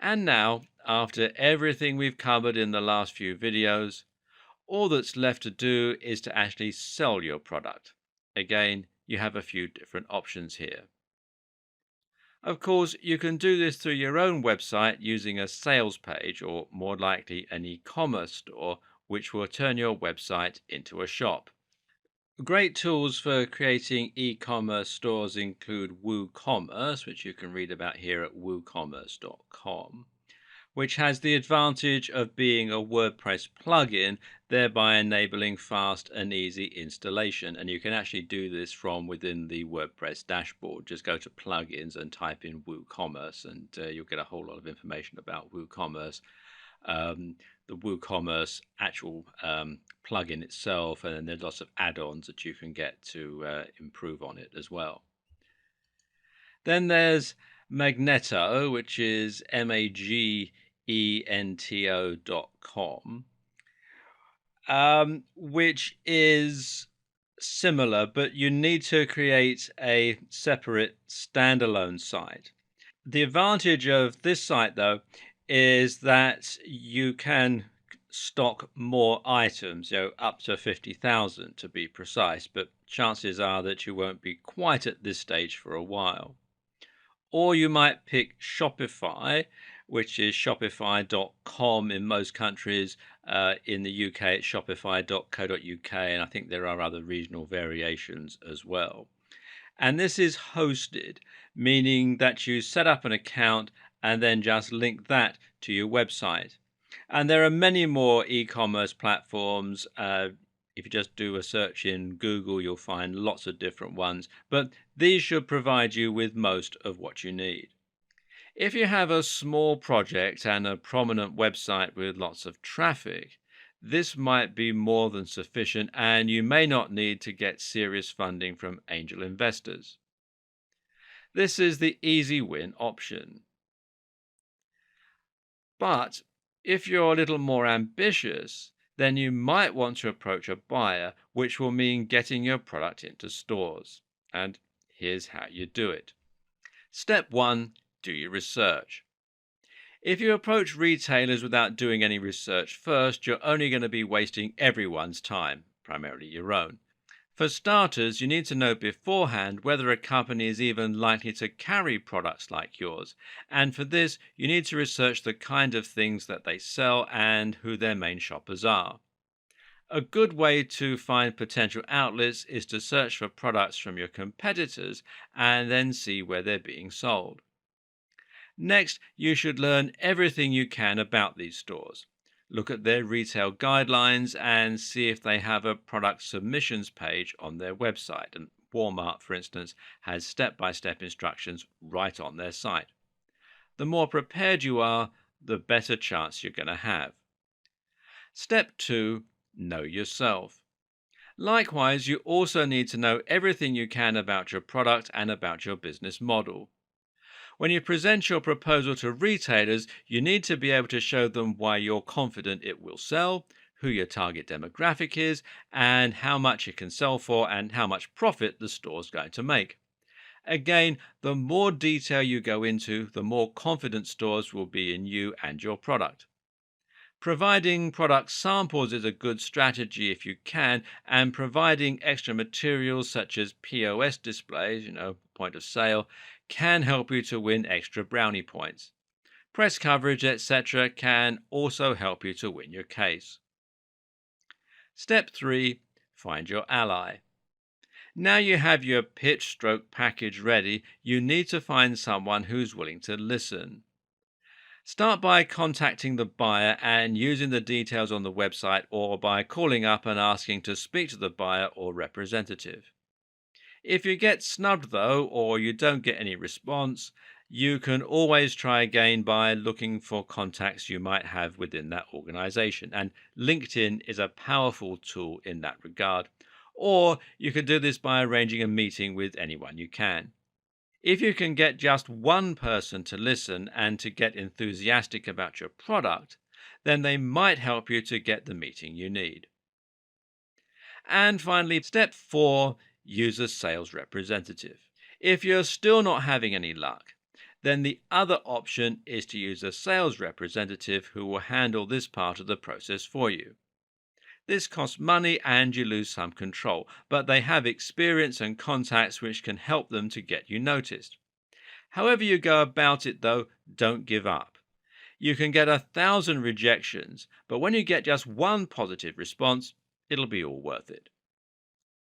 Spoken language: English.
And now, after everything we've covered in the last few videos, all that's left to do is to actually sell your product. Again, you have a few different options here. Of course, you can do this through your own website using a sales page or more likely an e-commerce store, which will turn your website into a shop. Great tools for creating e-commerce stores include WooCommerce, which you can read about here at woocommerce.com, which has the advantage of being a WordPress plugin, thereby enabling fast and easy installation. And you can actually do this from within the WordPress dashboard. Just go to plugins and type in WooCommerce, and you'll get a whole lot of information about WooCommerce. The WooCommerce actual plugin itself, and then there's lots of add-ons that you can get to improve on it as well. Then there's Magneto, which is magento.com, which is similar, but you need to create a separate standalone site. The advantage of this site, though, is that you can stock more items, up to 50,000 to be precise, but chances are that you won't be quite at this stage for a while. Or you might pick Shopify, which is shopify.com in most countries. In the UK, it's shopify.co.uk, and I think there are other regional variations as well. And this is hosted, meaning that you set up an account and then just link that to your website. And there are many more e-commerce platforms. If you just do a search in Google, you'll find lots of different ones, but these should provide you with most of what you need. If you have a small project and a prominent website with lots of traffic, this might be more than sufficient, and you may not need to get serious funding from angel investors. This is the easy win option. But if you're a little more ambitious, then you might want to approach a buyer, which will mean getting your product into stores. And here's how you do it. Step 1, do your research. If you approach retailers without doing any research first, you're only going to be wasting everyone's time, primarily your own. For starters, you need to know beforehand whether a company is even likely to carry products like yours. And for this, you need to research the kind of things that they sell and who their main shoppers are. A good way to find potential outlets is to search for products from your competitors and then see where they're being sold. Next, you should learn everything you can about these stores. Look at their retail guidelines and see if they have a product submissions page on their website. And Walmart, for instance, has step-by-step instructions right on their site. The more prepared you are, the better chance you're going to have. Step 2, know yourself. Likewise, you also need to know everything you can about your product and about your business model. When you present your proposal to retailers, you need to be able to show them why you're confident it will sell, who your target demographic is, and how much it can sell for, and how much profit the store's going to make. Again, the more detail you go into, the more confident stores will be in you and your product. Providing product samples is a good strategy if you can, and providing extra materials such as POS displays, point of sale, can help you to win extra brownie points. Press coverage, etc., can also help you to win your case. Step 3, find your ally. Now you have your pitch stroke package ready, you need to find someone who's willing to listen. Start by contacting the buyer and using the details on the website, or by calling up and asking to speak to the buyer or representative. If you get snubbed, though, or you don't get any response, you can always try again by looking for contacts you might have within that organization. And LinkedIn is a powerful tool in that regard. Or you can do this by arranging a meeting with anyone you can. If you can get just one person to listen and to get enthusiastic about your product, then they might help you to get the meeting you need. And finally, step 4, use a sales representative. If you're still not having any luck, then the other option is to use a sales representative who will handle this part of the process for you. This costs money and you lose some control, but they have experience and contacts which can help them to get you noticed. However you go about it, though, don't give up. You can get 1,000 rejections, but when you get just one positive response, it'll be all worth it.